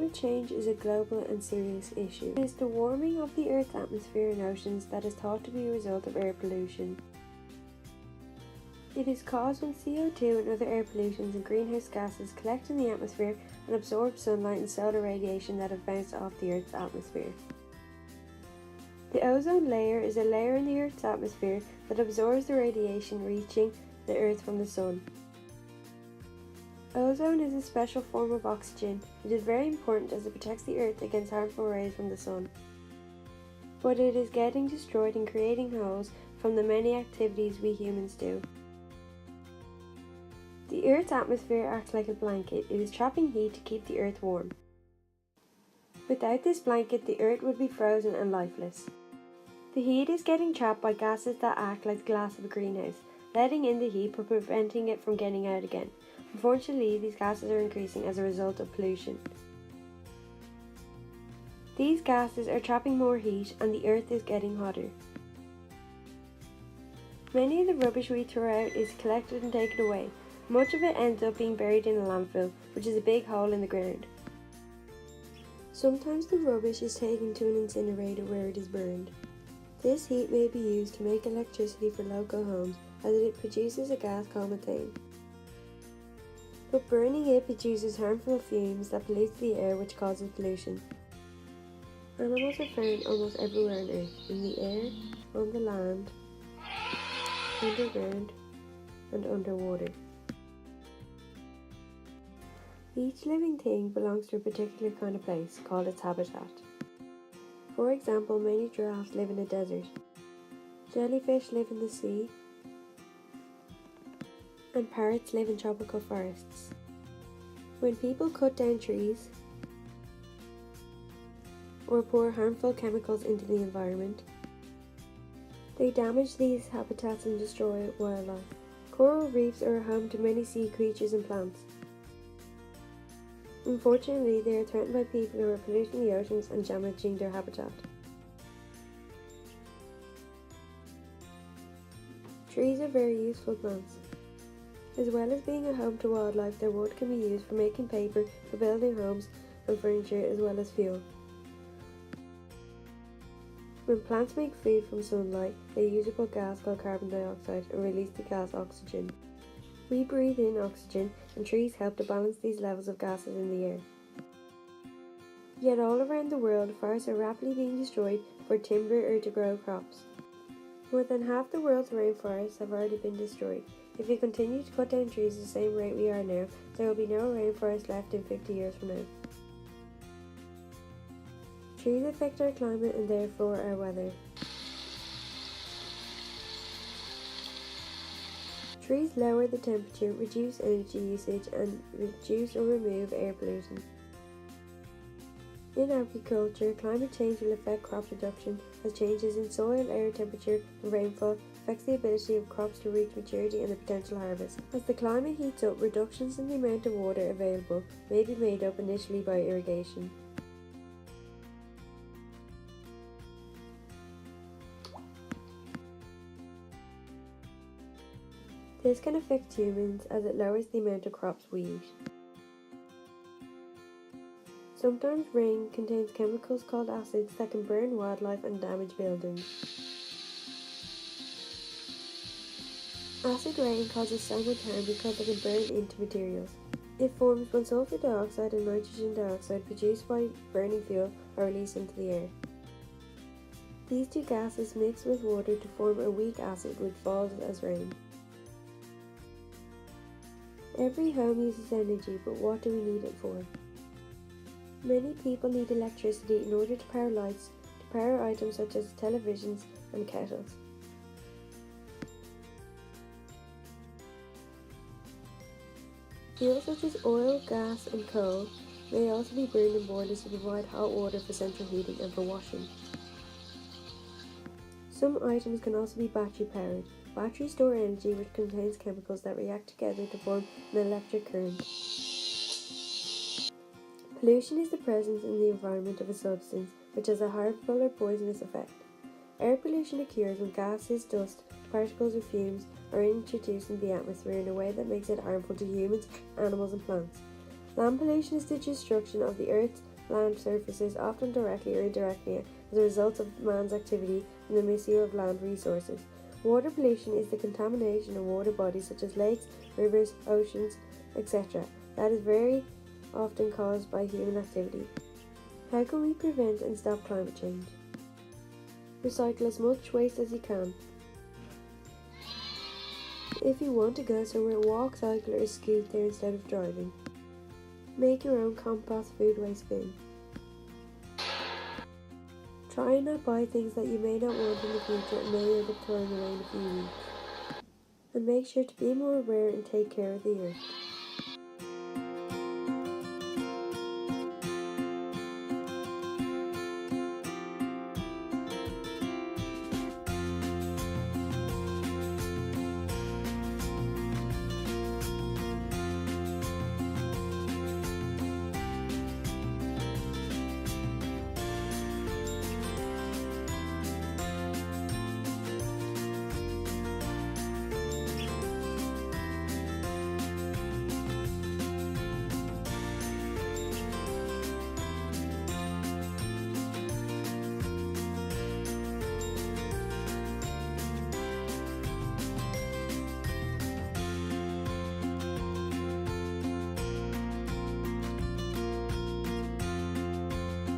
Climate change is a global and serious issue. It is the warming of the Earth's atmosphere and oceans that is thought to be a result of air pollution. It is caused when CO2 and other air pollutants and greenhouse gases collect in the atmosphere and absorb sunlight and solar radiation that have bounced off the Earth's atmosphere. The ozone layer is a layer in the Earth's atmosphere that absorbs the radiation reaching the Earth from the Sun. Ozone is a special form of oxygen. It is very important as it protects the Earth against harmful rays from the Sun. But it is getting destroyed and creating holes from the many activities we humans do. The Earth's atmosphere acts like a blanket. It is trapping heat to keep the Earth warm. Without this blanket, the Earth would be frozen and lifeless. The heat is getting trapped by gases that act like the glass of a greenhouse, letting in the heat but preventing it from getting out again. Unfortunately, these gases are increasing as a result of pollution. These gases are trapping more heat and the Earth is getting hotter. Many of the rubbish we throw out is collected and taken away. Much of it ends up being buried in a landfill, which is a big hole in the ground. Sometimes the rubbish is taken to an incinerator where it is burned. This heat may be used to make electricity for local homes, as it produces a gas called methane. But burning it produces harmful fumes that pollute the air, which causes pollution. Animals are found almost everywhere on Earth, in the air, on the land, underground, and underwater. Each living thing belongs to a particular kind of place, called its habitat. For example, many giraffes live in a desert. Jellyfish live in the sea, and parrots live in tropical forests. When people cut down trees or pour harmful chemicals into the environment, they damage these habitats and destroy wildlife. Coral reefs are home to many sea creatures and plants. Unfortunately, they are threatened by people who are polluting the oceans and damaging their habitat. Trees are very useful plants. As well as being a home to wildlife, their wood can be used for making paper, for building homes and furniture, as well as fuel. When plants make food from sunlight, they use up a gas called carbon dioxide and release the gas oxygen. We breathe in oxygen, and trees help to balance these levels of gases in the air. Yet all around the world, forests are rapidly being destroyed for timber or to grow crops. More than half the world's rainforests have already been destroyed. If we continue to cut down trees at the same rate we are now, there will be no rainforest left in 50 years from now. Trees affect our climate and therefore our weather. Trees lower the temperature, reduce energy usage, and reduce or remove air pollution. In agriculture, climate change will affect crop production, as changes in soil, air temperature, and rainfall affects the ability of crops to reach maturity and the potential harvest. As the climate heats up, reductions in the amount of water available may be made up initially by irrigation. This can affect humans as it lowers the amount of crops we eat. Sometimes rain contains chemicals called acids that can burn wildlife and damage buildings. Acid rain causes so much harm because it can burn into materials. It forms when sulfur dioxide and nitrogen dioxide produced by burning fuel are released into the air. These two gases mix with water to form a weak acid which falls as rain. Every home uses energy, but what do we need it for? Many people need electricity in order to power lights, to power items such as televisions and kettles. Fuels such as oil, gas and coal may also be burned in boilers to provide hot water for central heating and for washing. Some items can also be battery powered. Batteries store energy which contains chemicals that react together to form an electric current. Pollution is the presence in the environment of a substance which has a harmful or poisonous effect. Air pollution occurs when gases, dust, particles or fumes are introduced into the atmosphere in a way that makes it harmful to humans, animals and plants. Land pollution is the destruction of the earth land surfaces, often directly or indirectly, as a result of man's activity and the misuse of land resources. Water pollution is the contamination of water bodies such as lakes, rivers, oceans, etc. that is very often caused by human activity. How can we prevent and stop climate change? Recycle as much waste as you can. If you want to go somewhere, walk, cycle or scoot there instead of driving. Make your own compost food waste bin. Try and not buy things that you may not want in the future and may end up throwing away in a few weeks. And make sure to be more aware and take care of the earth.